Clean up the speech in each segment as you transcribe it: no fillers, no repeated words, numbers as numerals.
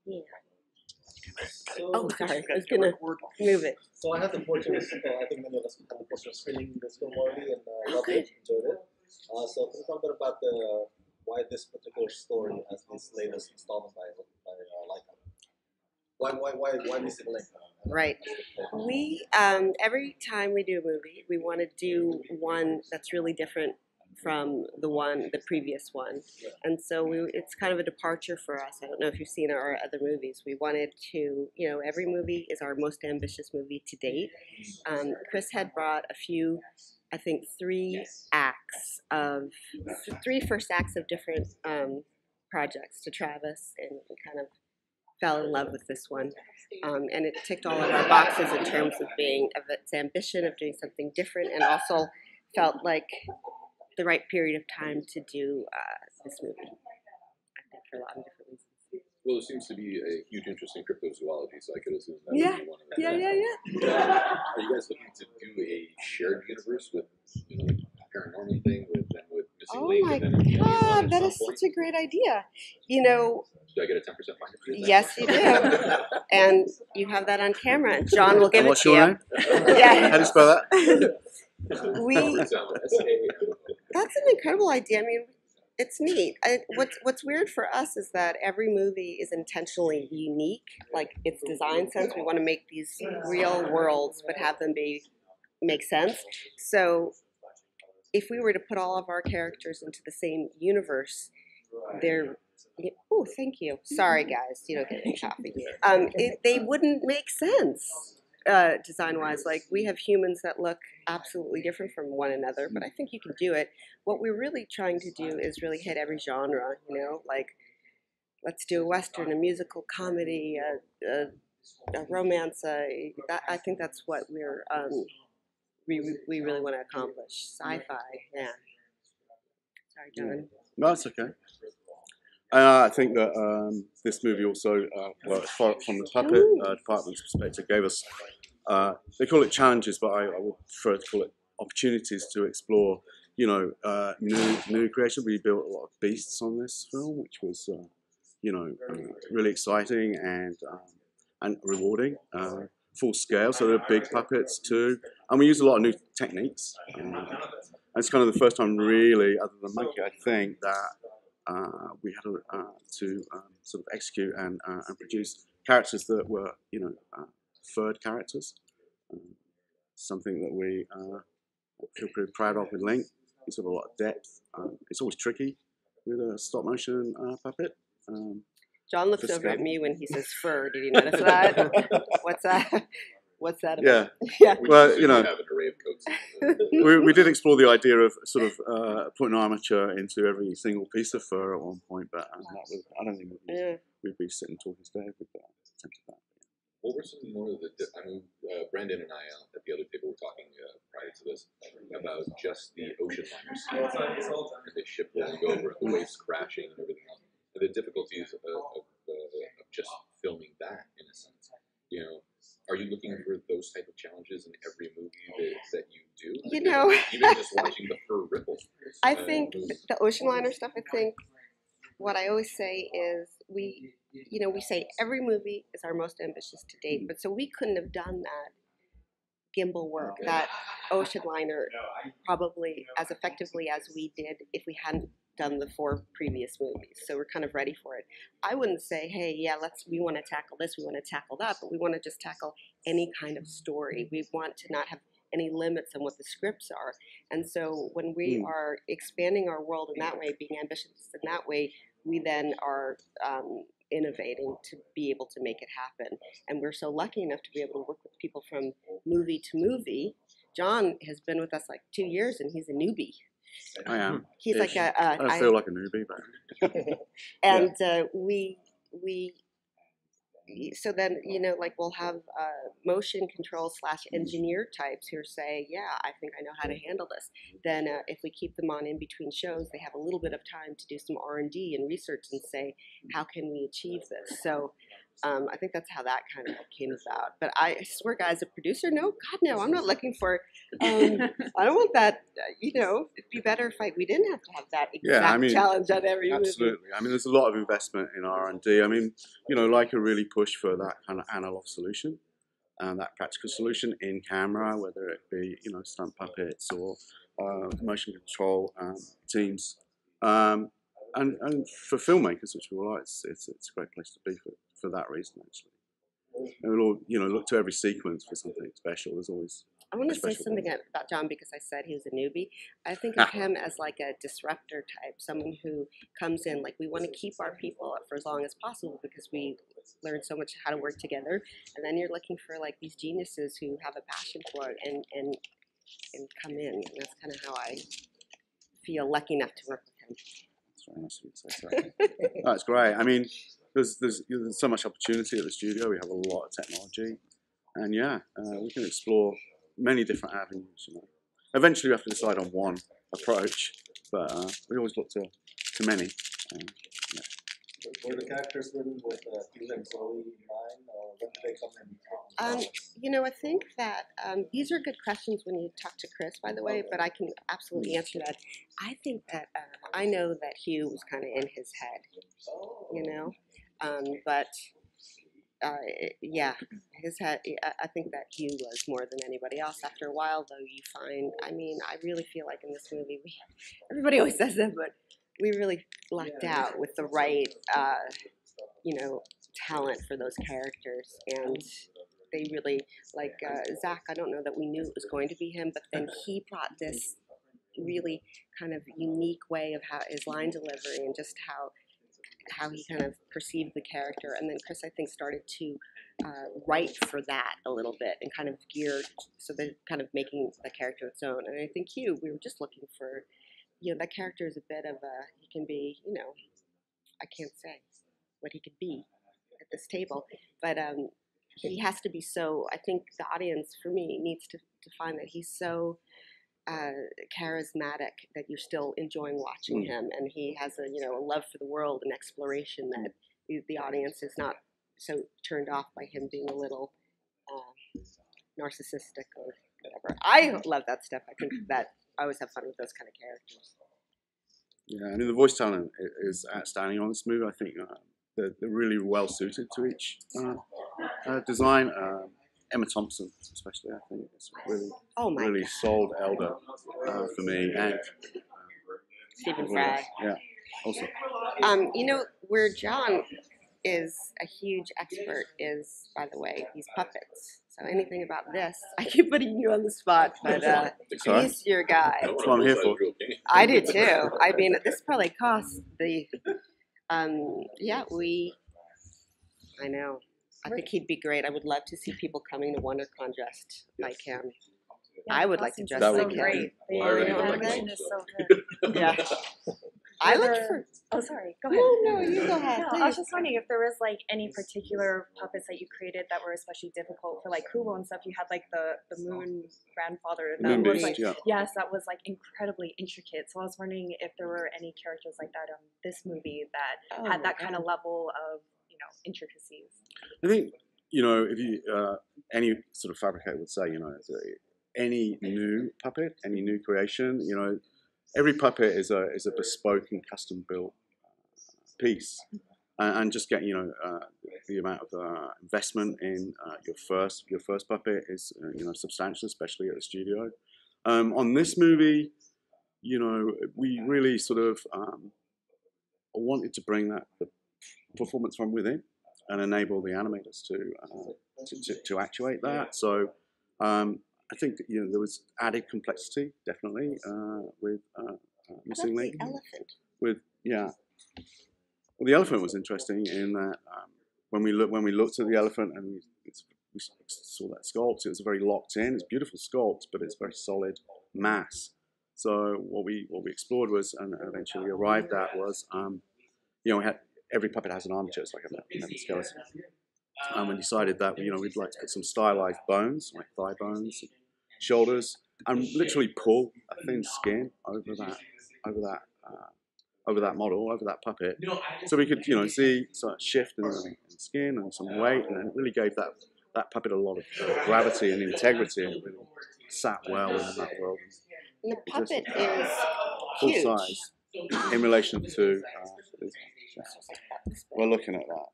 Yeah. So, Oh, sorry. I was going to move it. So I had the fortune, I think many of us had the fortune of screening this film already and loved it, enjoyed it. So can you talk a bit about why this particular story as this latest installment by Laika? Why Missing Link? Right. We every time we do a movie, we want to do one that's really different from the previous one, and so it's kind of a departure for us. I don't know if you've seen our other movies. We wanted to, every movie is our most ambitious movie to date. Chris had brought a few, I think three first acts of different projects to Travis, and we kind of fell in love with this one. And it ticked all of our boxes in terms of its ambition of doing something different, and also felt like the right period of time to do this movie. I think for a lot of different reasons. Well, there seems to be a huge interest in cryptozoology, so I could assume that Yeah. would be one of them. Yeah. Are you guys looking to do a shared universe with, like a paranormal thing with Missing Oh Link? my And then a aliens one God, at that some is point? such a great idea. Do I get a 10% finder fee? Yes, you do. And you have that on camera. John will give it What's to your you. name? Yeah. How do you spell that? That's an incredible idea. I mean, it's neat. What's weird for us is that every movie is intentionally unique, like its design sense. We want to make these real worlds, but have them make sense. So, if we were to put all of our characters into the same universe, they're oh, thank you. Sorry, guys, you don't get any coffee. They wouldn't make sense design-wise. Like, we have humans that look absolutely different from one another, but I think you can do it. What we're really trying to do is really hit every genre. Like, let's do a western, a musical comedy, a romance. I think that's what we really want to accomplish. Sci-fi, yeah. Sorry, John. No, it's okay. I think that this movie also, well, from the puppet department's perspective, gave us, they call it challenges, but I would prefer to call it opportunities to explore, new creation. We built a lot of beasts on this film, which was, really exciting and rewarding. Full scale, so they're big puppets too, and we use a lot of new techniques. It's kind of the first time, really, other than Monkey, I think, that we had to sort of execute and produce characters that were, third characters. Something that we feel pretty proud of with Link. It's got a lot of depth. It's always tricky with a stop motion puppet. John looks over at me when he says fur. Did you notice that? What's that? What's that about? Yeah. Well, have an array of coats. we did explore the idea of sort of putting armature into every single piece of fur at one point, but that was, I don't think we'd be sitting talking today if we'd attempted that. What were some more of Brandon and I at the other table were talking prior to this about just the ocean liners and the ship rolling over, the waves crashing and everything else. The difficulties of just filming that, in a sense. Are you looking for those type of challenges in every movie that you do? Even just watching the fur ripple. I think the ocean liner stuff, I think what I always say is we say every movie is our most ambitious to date, but so we couldn't have done that gimbal work, that ocean liner, probably as effectively as we did if we hadn't done the 4 previous movies. So we're kind of ready for it. I wouldn't say, hey, yeah, we want to tackle this, we want to tackle that, but we want to just tackle any kind of story. We want to not have any limits on what the scripts are. And so when we are expanding our world in that way, being ambitious in that way, we then are innovating to be able to make it happen. And we're so lucky enough to be able to work with people from movie to movie. John has been with us like 2 years, and he's a newbie. I am. He's like I don't feel like a newbie, but and so then we'll have motion control / engineer types who say, yeah, I think I know how to handle this. Then if we keep them on in between shows, they have a little bit of time to do some R&D and research and say, how can we achieve this? So I think that's how that kind of came about. But I swear, guys, as a producer, no, God, no, I'm not looking for. I don't want that. It'd be better if we didn't have to have that exact challenge on every absolutely. movie. I mean, there's a lot of investment in R&D. I mean, Laika really pushed for that kind of analog solution and that practical solution in camera, whether it be stunt puppets or motion control teams. And for filmmakers, which we all like, it's a great place to be for that reason, actually. And we'll all, look to every sequence for something special. There's always. I want to say something about John because I said he was a newbie. I think of him as like a disruptor type, someone who comes in, like we want to keep our people for as long as possible because we learn so much how to work together. And then you're looking for like these geniuses who have a passion for it and come in. And that's kind of how I feel lucky enough to work with him. That's very nice of you to say. That's great. I mean, there's so much opportunity at the studio. We have a lot of technology, and we can explore many different avenues. Eventually we have to decide on one approach, but we always look to many. Were the characters written with Eva and Zoe in mind, or when did they come in? I think that these are good questions when you talk to Chris, by the way, but I can absolutely answer that. I think that I know that Hugh was kind of in his head, but his head. I think that Hugh was more than anybody else. After a while, though, you find. I mean, I really feel like in this movie, everybody always says that, but we really lucked out with the right, talent for those characters, and they really like Zach. I don't know that we knew it was going to be him, but then he brought this really kind of unique way of how his line delivery and just how he kind of perceived the character. And then Chris, I think, started to write for that a little bit and kind of geared so they're kind of making the character its own. And I think Hugh, we were just looking for, that character is a bit of he can be, I can't say what he could be at this table, but he has to be so, I think the audience, for me, needs to find that he's so charismatic that you're still enjoying watching him, and he has a love for the world and exploration that the audience is not so turned off by him being a little narcissistic or whatever. I love that stuff. I think that I always have fun with those kind of characters. Yeah, I mean the voice talent is outstanding on this movie. I think they're really well suited to each design. Emma Thompson, especially, I think, is really sold Elder for me, and Stephen Fry. Yeah, also. Where John is a huge expert is, by the way, these puppets. So anything about this, I keep putting you on the spot, but he's your guy. That's what I'm here for. I do too. I mean, this probably costs the. I know. I think he'd be great. I would love to see people coming to WonderCon dressed like him. Yeah, I would like to dress like him. Great. Well, I already look like is so good. Yeah. I look for. Oh, sorry. Go ahead. No, you go ahead. No, I was just wondering if there was like any particular puppets that you created that were especially difficult for like Kubo and stuff. You had like the moon grandfather that Moon was Beast, like yeah. Yes, that was like incredibly intricate. So I was wondering if there were any characters like that on this movie that had that kind of level of intricacies. I think if you any sort of fabricator would say any new puppet, any new creation, every puppet is a bespoke and custom built piece, and just get the amount of investment in your first puppet is substantial, especially at the studio. On this movie, we really sort of wanted to bring the performance from within and enable the animators to actuate that. So I think there was added complexity, definitely, with Missing Link. The elephant. Well, the elephant was interesting in that when we looked at the elephant and we saw that sculpt, it was very locked in. It's a beautiful sculpt, but it's very solid mass. So what we explored was, and eventually arrived at, was we had every puppet has an armature, it's like a metal skeleton. And we decided that we'd like to put some stylized bones, like thigh bones, and shoulders, and literally pull a thin skin over that over that model, over that puppet, so we could, see sort of shift in skin and some weight, and it really gave that puppet a lot of gravity and integrity, and it really sat well in that world. And the puppet is full huge. size in relation to. We're looking at that.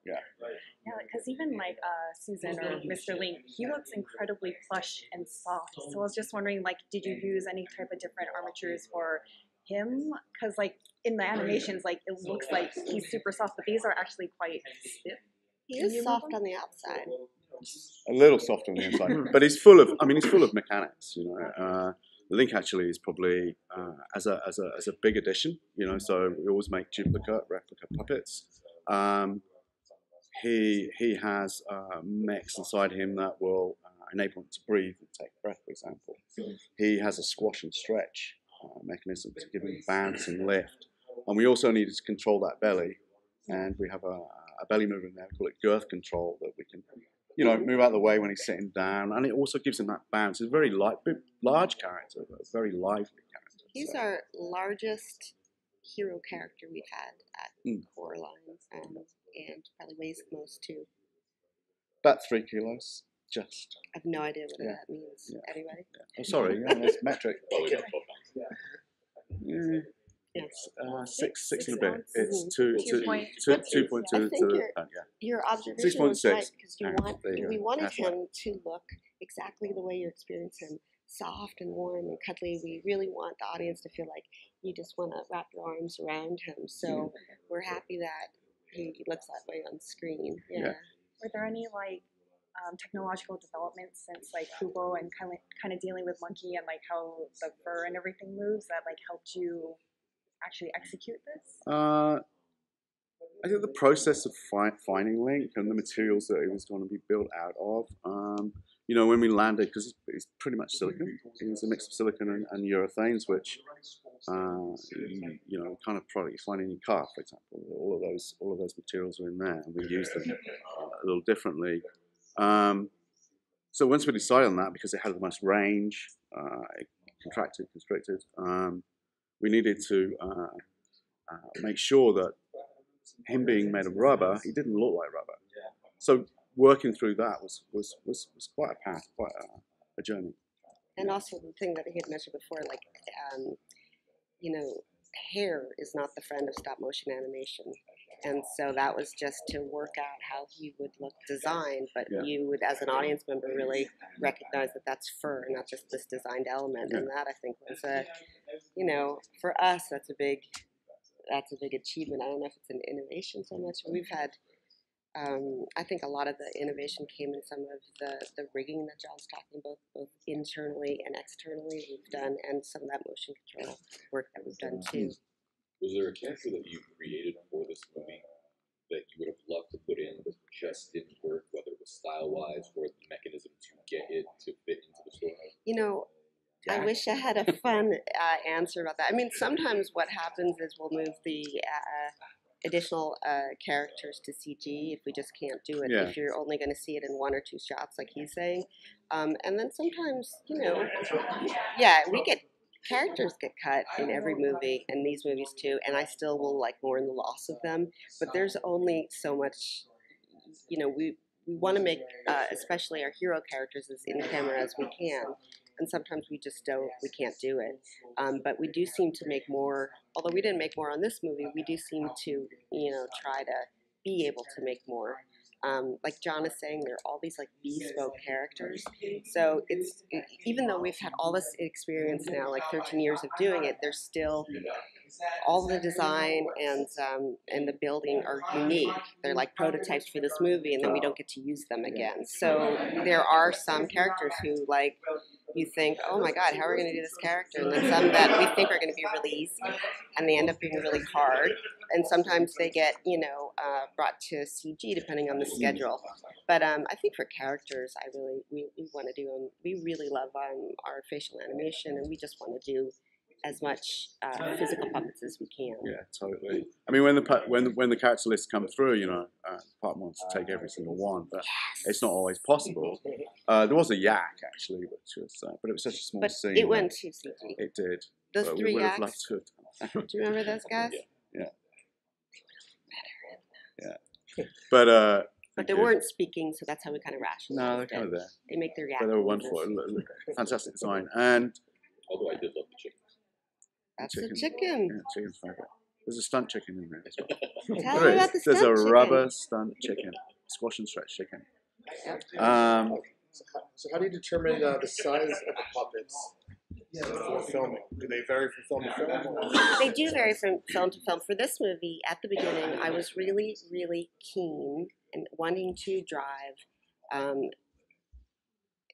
Yeah. Yeah, because even like Susan or Mr. Link, he looks incredibly plush and soft. So I was just wondering, like, did you use any type of different armatures for him? Because like in the animations, like it looks like he's super soft, but these are actually quite stiff. He is soft on the outside. A little soft on the inside, but he's full of. He's full of mechanics. Link actually is probably as a big addition. So we always make replica puppets. He has mechs inside him that will enable him to breathe and take breath, for example. He has a squash and stretch mechanism to give him bounce and lift. And we also needed to control that belly, and we have a belly mover in there. We call it girth control, that we can move out of the way when he's sitting down, and it also gives him that bounce. He's a very large character, but a very lively character. He's our largest hero character we've had at Core Lines, and probably weighs the most too. About 3 kilos, just. I have no idea what that means. Yeah. Anybody? Yeah. Oh, sorry, it's metric. It's 6 and a bit. It's 2.2. Your observation was right, because we wanted him to look exactly the way you experience him, soft and warm and cuddly. We really want the audience to feel like you just want to wrap your arms around him. So we're happy that he looks that way on screen. Yeah. Were there any like technological developments since like Kubo and kind of dealing with Monkey and like how the fur and everything moves that like helped you actually execute this? I think the process of finding Link and the materials that it was going to be built out of. When we landed, because it's pretty much silicon. It was a mix of silicon and urethanes, which kind of product you find in your car, for example. All of those materials are in there, and we use them a little differently. So once we decided on that, because it had the most range, it contracted, constricted, we needed to make sure that him being made of rubber, he didn't look like rubber. So working through that was quite a path, quite a journey. And also the thing that he had mentioned before, like, hair is not the friend of stop motion animation. And so that was just to work out how he would look designed, but you would, as an audience member, really recognize that that's fur, not just this designed element. And that, I think, was for us, that's a big achievement. I don't know if it's an innovation so much. We've had, I think a lot of the innovation came in some of the rigging that John's talking about, both internally and externally we've done, and some of that motion control work that we've done too. Was there a character that you created for this movie that you would have loved to put in but just didn't work, whether it was style-wise or the mechanism to get it to fit into the story? I wish I had a fun answer about that. I mean, sometimes what happens is we'll move the additional characters to CG if we just can't do it, if you're only going to see it in 1 or 2 shots, like he's saying. And then sometimes, we get characters get cut in every movie, and these movies too, and I still will mourn the loss of them. But there's only so much, we want to make, especially our hero characters, as in camera as we can. And sometimes we can't do it. But we do seem to make more, although we didn't make more on this movie, we do seem to, try to be able to make more. Like John is saying, there are all these bespoke characters. So even though we've had all this experience now, 13 years of doing it, there's still all the design and the building are unique. They're like prototypes for this movie, and then we don't get to use them again. So there are some characters who you think, oh my God, how are we going to do this character? And then some that we think are going to be really easy, and they end up being really hard. And sometimes they get, brought to CG depending on the schedule. But I think for characters, we want to do them. We really love our facial animation, and we just want to do as much physical puppets as we can. Yeah, totally. I mean, when the character lists come through, the department wants to take every single one, but it's not always possible. There was a yak actually, which was, but it was such a small scene. It went to CG. It did. Those 3 we would have yaks. loved to have done Do you remember those guys? Yeah. But But they weren't speaking, so that's how we kind of rationalized no, they're kind of there. They make their But they were wonderful. Fantastic design. And Although I did love the chicken. That's chicken. the chicken. Yeah, chicken's favorite. There's a stunt chicken in there as well. Tell There me is. about the There's a stunt chicken. rubber stunt chicken, squash and stretch chicken. So how do you determine the size of the puppets for filming? Do they vary from film to film? They do vary from film to film. For this movie, at the beginning, I was really, really keen and wanting to drive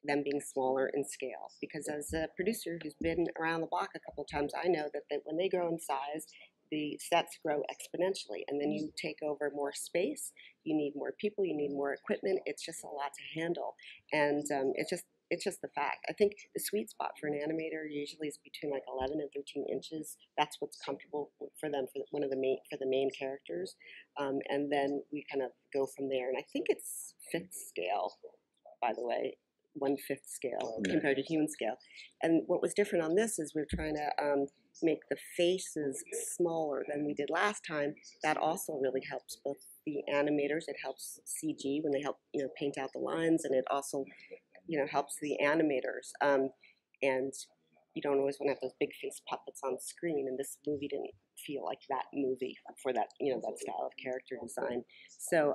them being smaller in scale. Because as a producer who's been around the block a couple of times, I know that when they grow in size, the sets grow exponentially. And then you take over more space, you need more people, you need more equipment. It's just a lot to handle. And it's just the fact. I think the sweet spot for an animator usually is between like 11 and 13 inches. That's what's comfortable for them for the main characters, and then we kind of go from there. And I think it's 5th scale, by the way, 1/5 scale compared to human scale. And what was different on this is we're trying to make the faces smaller than we did last time. That also really helps both the animators. It helps CG when they help paint out the lines, and it also helps the animators. And you don't always want to have those big face puppets on screen. And this movie didn't feel like that movie for that, that style of character design. So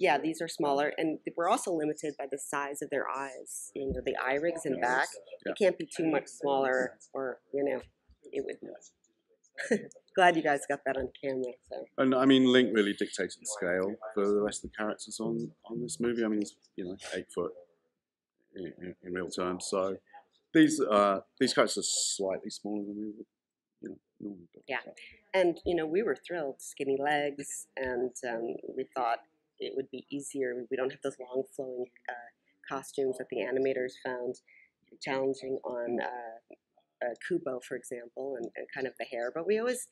yeah, these are smaller, and we're also limited by the size of their eyes. The eye rigs in back. It can't be too much smaller, or it would. Glad you guys got that on camera. So. And I mean, Link really dictated the scale for the rest of the characters on this movie. I mean, he's 8 foot. In real terms, so these characters are slightly smaller than we would, normally. Yeah, and we were thrilled, skinny legs, and we thought it would be easier. We don't have those long flowing costumes that the animators found challenging on Kubo, for example, and kind of the hair. But we always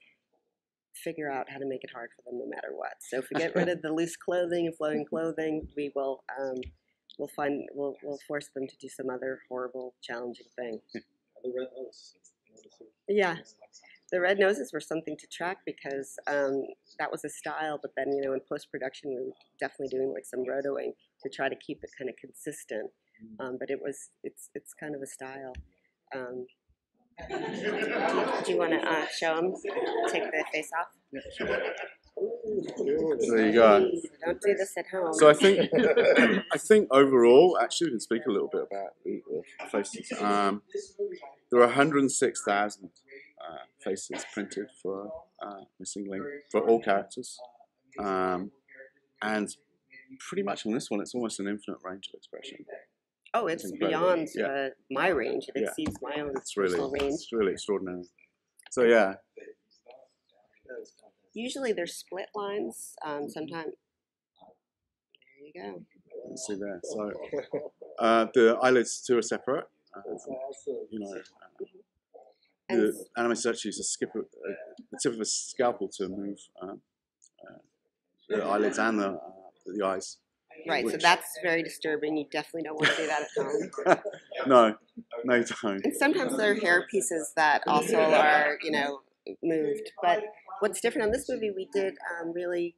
figure out how to make it hard for them, no matter what. So if we get rid of the loose clothing and flowing clothing, we will. We'll force them to do some other horrible, challenging thing. The red nose. Yeah, the red noses were something to track because that was a style. But then, in post-production, we were definitely doing like some rotoing to try to keep it kind of consistent. But it's kind of a style. Do you want to show them? Take the face off. Yeah, sure. There you go. Don't do this at home. So I think overall, actually, we can speak a little bit about the faces. There are 106,000 faces printed for Missing Link for all characters, and pretty much on this one, it's almost an infinite range of expression. Oh, it's beyond my range. It exceeds my own personal range. It's really extraordinary. So yeah. Usually there's split lines. Sometimes. There you go. Let's see there. So the eyelids too are separate. The animators actually use the tip of a scalpel to move the eyelids and the eyes. Right, so that's very disturbing. You definitely don't want to do that at home. No, you don't. And sometimes there are hair pieces that also are, moved. But what's different on this movie, we did really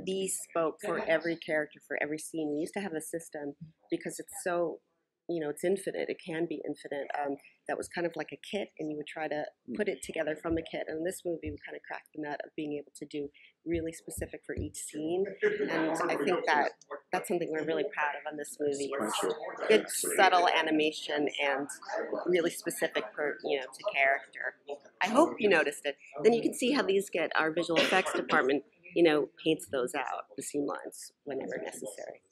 bespoke for every character, for every scene. We used to have a system because it's so, it's infinite. It can be infinite. That was kind of like a kit, and you would try to put it together from a kit. And in this movie, we kind of cracked the nut of being able to do really specific for each scene. And I think that's something we're really proud of on this movie. It's good, subtle animation and really specific to character. I hope you noticed it. Then you can see how these get our visual effects department, paints those out, the seam lines, whenever necessary.